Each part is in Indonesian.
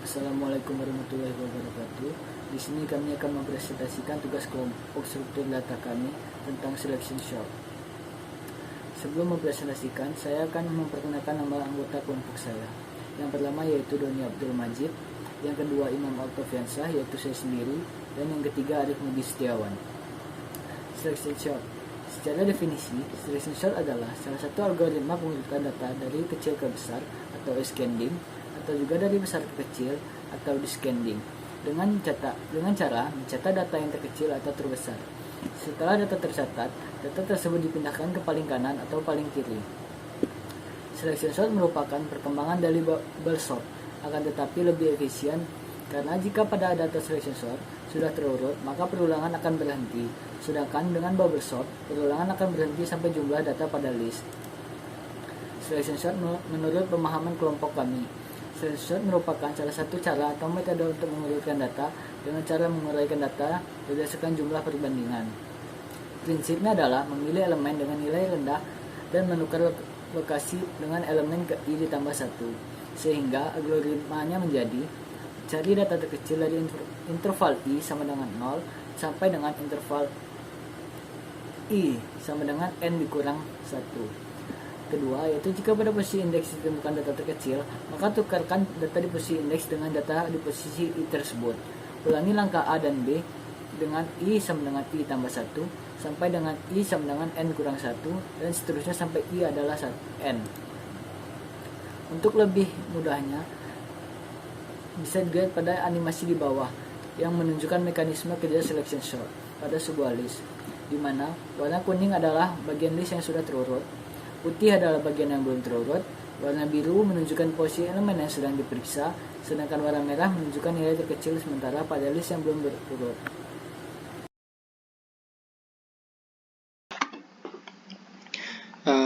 Assalamualaikum warahmatullahi wabarakatuh. Di sini kami akan mempresentasikan tugas kelompok struktur data kami tentang selection short. Sebelum mempresentasikan, saya akan memperkenalkan nama anggota kelompok saya. Yang pertama yaitu Doni Abdul Majid, yang kedua Imam Altofiansah yaitu saya sendiri, dan yang ketiga Arif Mudi Setiawan. Selection short. Secara definisi, selection short adalah salah satu algoritma pengurutan data dari kecil ke besar atau ascending, atau juga dari besar ke kecil atau descending dengan cara mencatat data yang terkecil atau terbesar. Setelah data tercatat, data tersebut dipindahkan ke paling kanan atau paling kiri. Selection sort merupakan perkembangan dari bubble sort, akan tetapi lebih efisien karena jika pada data selection sort sudah terurut, maka perulangan akan berhenti. Sedangkan dengan bubble sort, perulangan akan berhenti sampai jumlah data pada list. Selection sort menurut pemahaman kelompok kami, selection sort merupakan salah satu cara atau metode untuk mengurutkan data dengan cara menguraikan data berdasarkan jumlah perbandingan. Prinsipnya adalah memilih elemen dengan nilai rendah dan menukar lokasi dengan elemen i ditambah 1, sehingga algoritmanya menjadi cari data terkecil dari interval i sama dengan 0 sampai dengan interval i sama dengan n dikurang 1. Kedua, yaitu jika pada posisi indeks ditemukan data terkecil, maka tukarkan data di posisi indeks dengan data di posisi i tersebut. Ulangi langkah A dan B dengan i sama dengan i tambah 1 sampai dengan i sama dengan n kurang 1 dan seterusnya sampai i adalah n. Untuk lebih mudahnya, bisa dilihat pada animasi di bawah yang menunjukkan mekanisme kerja selection sort pada sebuah list, di mana warna kuning adalah bagian list yang sudah terurut, putih adalah bagian yang belum terurut, warna biru menunjukkan posisi elemen yang sedang diperiksa, sedangkan warna merah menunjukkan nilai terkecil sementara pada list yang belum terurut.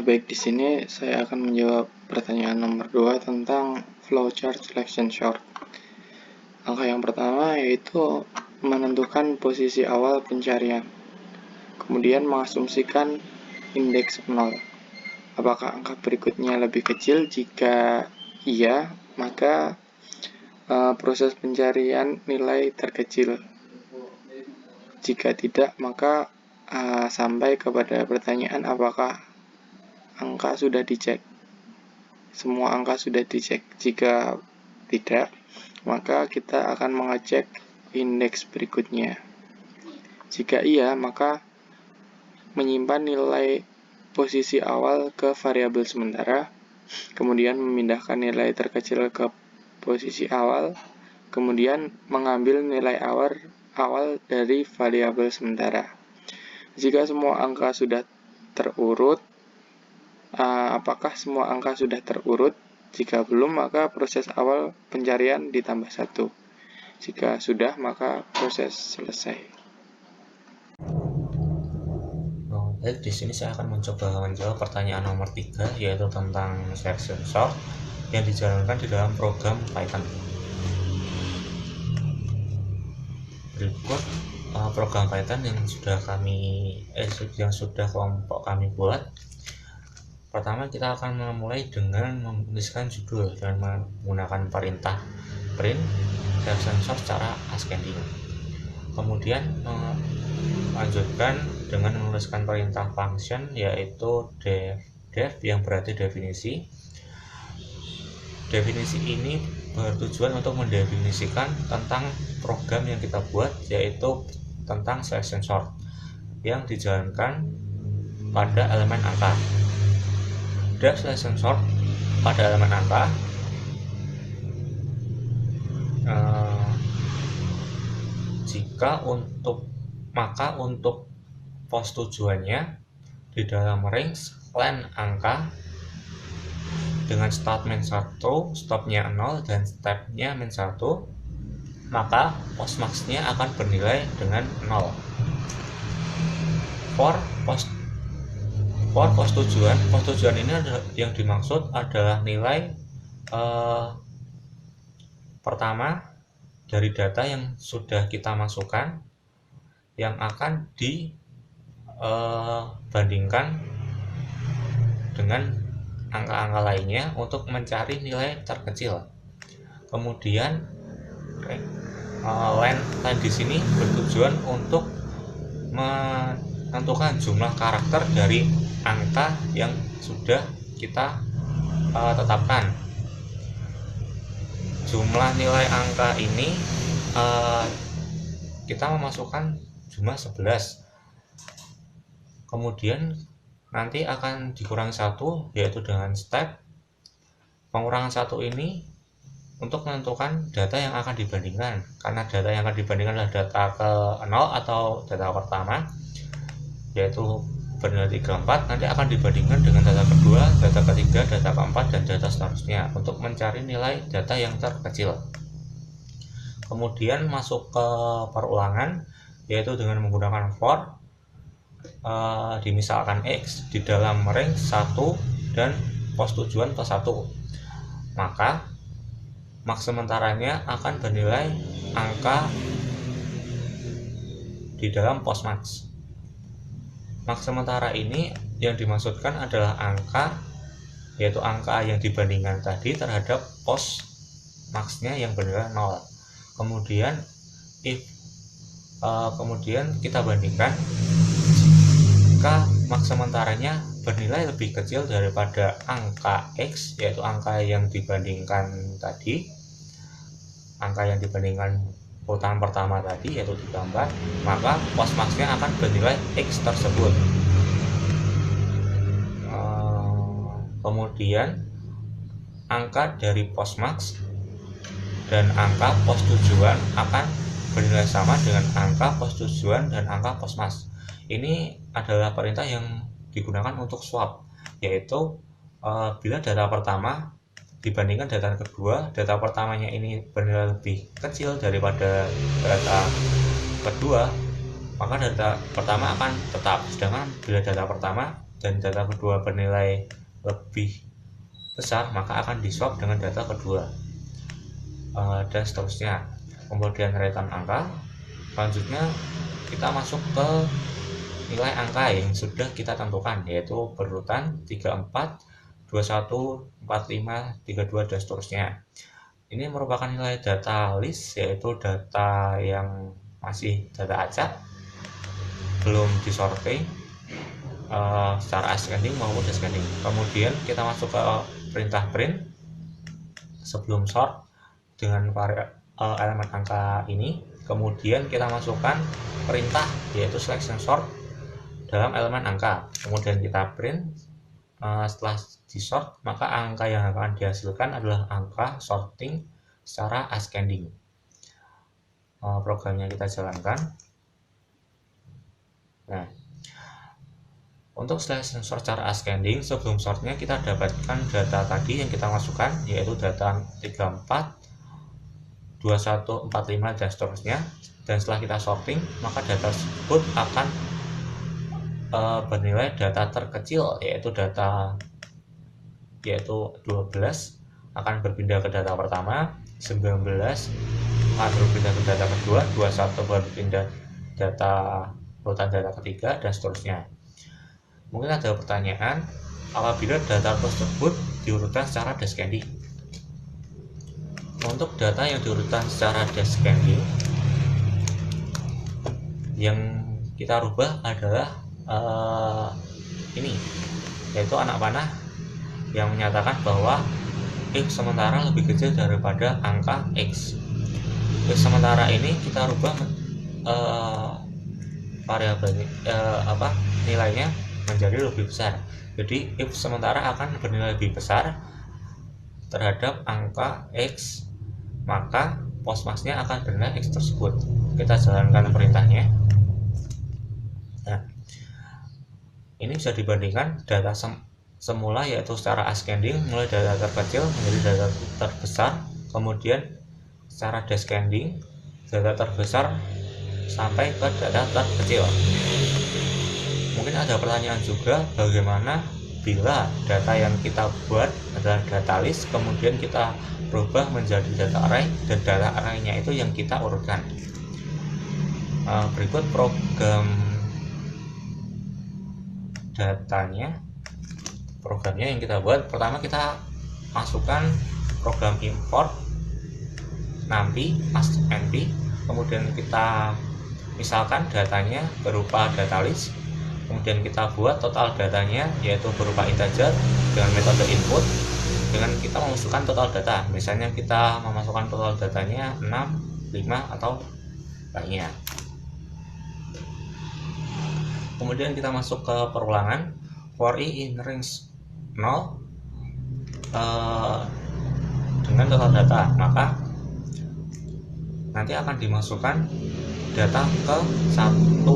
Baik, di sini saya akan menjawab pertanyaan nomor 2 tentang flowchart selection short. Langkah yang pertama yaitu menentukan posisi awal pencarian, kemudian mengasumsikan indeks 0. Apakah angka berikutnya lebih kecil? Jika iya, maka proses pencarian nilai terkecil. Jika tidak, maka sampai kepada pertanyaan apakah angka sudah dicek. Semua angka sudah dicek. Jika tidak, maka kita akan mengecek indeks berikutnya. Jika iya, maka menyimpan nilai posisi awal ke variabel sementara, kemudian memindahkan nilai terkecil ke posisi awal, kemudian mengambil nilai awal dari variabel sementara. Jika semua angka sudah terurut, apakah semua angka sudah terurut? Jika belum, maka proses awal pencarian ditambah 1. Jika sudah, maka proses selesai. Baik, di sini saya akan mencoba menjawab pertanyaan nomor 3, yaitu tentang selection sort yang dijalankan di dalam program Python. Berikut program Python yang sudah kelompok kami buat. Pertama, kita akan memulai dengan menuliskan judul dengan menggunakan perintah print selection sort secara ascending. Kemudian melanjutkan dengan menuliskan perintah function yaitu def yang berarti definisi. Definisi ini bertujuan untuk mendefinisikan tentang program yang kita buat, yaitu tentang selection sort yang dijalankan pada elemen angka. Def selection sort pada elemen angka maka untuk pos tujuannya di dalam range len angka dengan start min 1, stopnya 0 dan stepnya min 1, maka pos maxnya akan bernilai dengan 0. For pos tujuan ini yang dimaksud adalah nilai pertama dari data yang sudah kita masukkan yang akan dibandingkan dengan angka-angka lainnya untuk mencari nilai terkecil. Kemudian len di sini bertujuan untuk menentukan jumlah karakter dari angka yang sudah kita tetapkan. Jumlah nilai angka ini kita memasukkan jumlah 11, kemudian nanti akan dikurangi 1, yaitu dengan step pengurangan 1 ini untuk menentukan data yang akan dibandingkan. Karena data yang akan dibandingkan adalah data ke 0 atau data pertama, yaitu bernilai 34, nanti akan dibandingkan dengan data kedua, data ketiga, data keempat, dan data seterusnya untuk mencari nilai data yang terkecil. Kemudian masuk ke perulangan, yaitu dengan menggunakan for dimisalkan X di dalam range 1 dan pos tujuan ke 1, maka max sementaranya akan bernilai angka di dalam pos max. Max sementara ini yang dimaksudkan adalah angka, yaitu angka yang dibandingkan tadi terhadap pos maxnya yang bernilai 0. Kemudian kemudian kita bandingkan jika max sementaranya bernilai lebih kecil daripada angka X, yaitu angka yang dibandingkan tadi, angka yang dibandingkan urutan pertama tadi yaitu 34, maka pos maxnya akan bernilai X tersebut. Kemudian angka dari pos max dan angka pos tujuan akan bernilai sama dengan angka pos tujuan dan angka pos max. Ini adalah perintah yang digunakan untuk swap, yaitu bila data pertama dibandingkan data kedua, data pertamanya ini bernilai lebih kecil daripada data kedua, maka data pertama akan tetap. Sedangkan bila data pertama dan data kedua bernilai lebih besar, maka akan di-swap dengan data kedua, dan seterusnya. Kemudian return angka. Selanjutnya kita masuk ke nilai angka yang sudah kita tentukan, yaitu berurutan 34, 21, 45, 32, dan seterusnya. Ini merupakan nilai data list, yaitu data yang masih data acak, belum disorting secara ascending maupun descending. Kemudian kita masuk ke perintah print sebelum sort dengan elemen angka ini. Kemudian kita masukkan perintah, yaitu selection sort dalam elemen angka. Kemudian kita print. Setelah di sort, maka angka yang akan dihasilkan adalah angka sorting secara ascending. Programnya kita jalankan. Nah, untuk selection sort secara ascending, sebelum sortnya kita dapatkan data tadi yang kita masukkan, yaitu data 34, 21, 45, dan seterusnya. Dan setelah kita sorting, maka data tersebut akan bernilai data terkecil, yaitu 12 akan berpindah ke data pertama, 19 akan berpindah ke data kedua, 21 berpindah data urutan data ketiga, dan seterusnya. Mungkin ada pertanyaan, apabila data tersebut diurutkan secara descending. Untuk data yang diurutkan secara descending, yang kita rubah adalah ini, yaitu anak panah yang menyatakan bahwa X sementara lebih kecil daripada angka X. X sementara ini kita rubah variabelnya nilainya menjadi lebih besar. Jadi X sementara akan bernilai lebih besar terhadap angka X, maka pos maxnya akan bernilai X tersebut. Kita jalankan perintahnya. Nah, ini bisa dibandingkan data semula, yaitu secara ascending mulai dari data terkecil menjadi data terbesar, kemudian secara descending data terbesar sampai ke data terkecil. Mungkin ada pertanyaan juga, bagaimana bila data yang kita buat adalah data list, kemudian kita berubah menjadi data array, dan data array-nya itu yang kita urutkan. Berikut programnya yang kita buat. Pertama kita masukkan program import nanti as NP, kemudian kita misalkan datanya berupa data list, kemudian kita buat total datanya yaitu berupa integer dengan metode input, dengan kita memasukkan total data. Misalnya kita memasukkan total datanya 6, 5 atau lainnya. Kemudian kita masuk ke perulangan for i in range 0 dengan total data, maka nanti akan dimasukkan data ke 1, 2,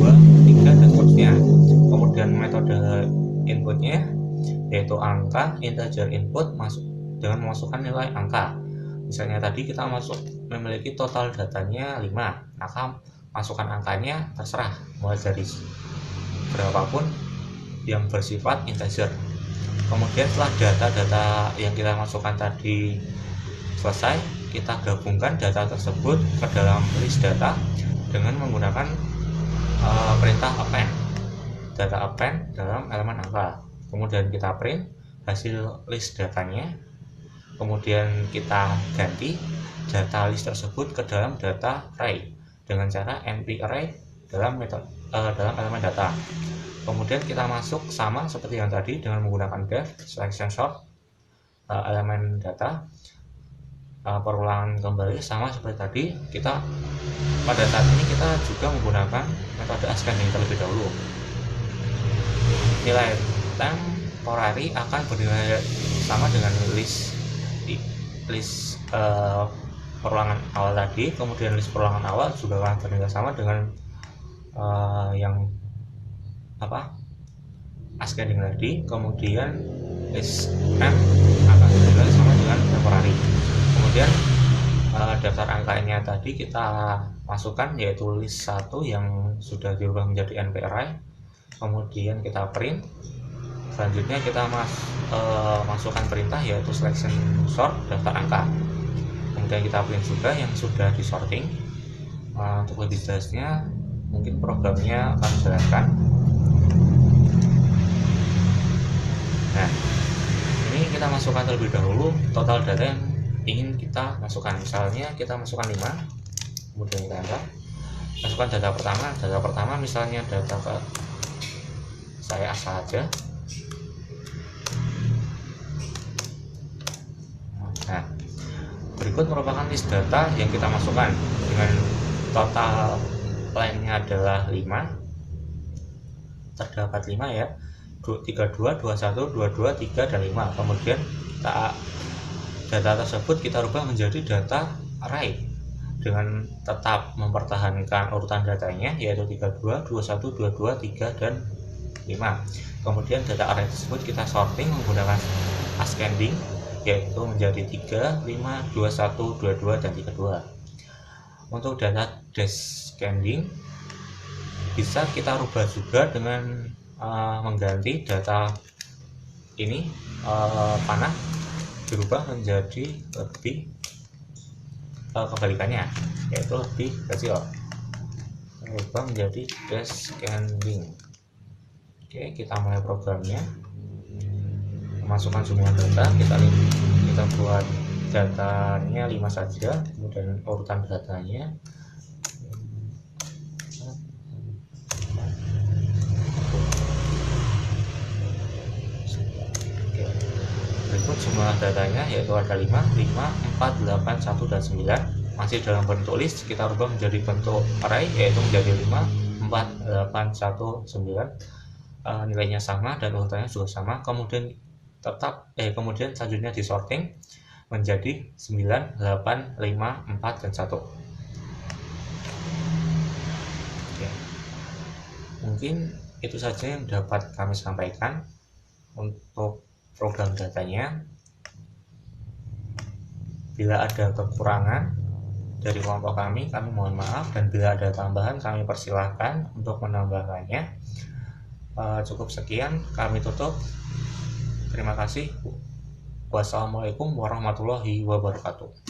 3 dan seterusnya. Kemudian metode inputnya yaitu angka integer input masuk dengan memasukkan nilai angka. Misalnya tadi kita memiliki total datanya 5, maka masukkan angkanya terserah mulai dari berapapun yang bersifat integer. Kemudian setelah data-data yang kita masukkan tadi selesai, kita gabungkan data tersebut ke dalam list data dengan menggunakan perintah append. Data append dalam elemen angka. Kemudian kita print hasil list datanya. Kemudian kita ganti data list tersebut ke dalam data array dengan cara np array dalam elemen data. Kemudian kita masuk sama seperti yang tadi dengan menggunakan def selection sort elemen data. Perulangan kembali sama seperti tadi. Kita pada saat ini kita juga menggunakan metode ascending terlebih dahulu. Nilai temporary akan bernilai sama dengan list perulangan awal tadi. Kemudian list perulangan awal juga akan bernilai sama dengan yang ascending tadi. Kemudian list m akan bernilai sama dengan temporary. Kemudian daftar angkanya tadi kita masukkan yaitu list 1 yang sudah diubah menjadi np array. Kemudian kita print. Selanjutnya kita masukkan perintah yaitu selection sort daftar angka. Kemudian kita print juga yang sudah disorting. Untuk lebih jelasnya mungkin programnya akan dijelaskan. Nah, ini kita masukkan terlebih dahulu total data yang ingin kita masukkan. Misalnya kita masukkan 5, kemudian kita enter, masukkan data pertama misalnya data ke saya asal aja. Nah, berikut merupakan list data yang kita masukkan dengan total line-nya adalah 5, terdapat 5 ya, 32, 21, 22, 3, dan 5. Kemudian data tersebut kita rubah menjadi data array dengan tetap mempertahankan urutan datanya yaitu 32, 21, 22, 3, dan 5. Kemudian data array tersebut kita sorting menggunakan ascending yaitu menjadi 3, 5, 21, 22, dan 32. Untuk data descending bisa kita rubah juga dengan mengganti data ini panah dirubah menjadi lebih kebalikannya yaitu lebih kecil, berubah menjadi descending. Oke, kita mulai programnya. Masukkan semua data, kita buat datanya 5 saja, kemudian urutan datanya berikut semua datanya yaitu ada 5, 4, 8, 1, dan 9 masih dalam bentuk list. Kita rubah menjadi bentuk array yaitu menjadi 5, 4, 8, 1, 9 nilainya sama dan urutannya juga sama. Kemudian kemudian selanjutnya disorting menjadi 9, 8, 5, 4, dan 1. Oke. Mungkin itu saja yang dapat kami sampaikan untuk program datanya. Bila ada kekurangan dari kelompok kami mohon maaf, dan bila ada tambahan kami persilahkan untuk menambahkannya. Cukup sekian, kami tutup. Terima kasih. Wassalamualaikum warahmatullahi wabarakatuh.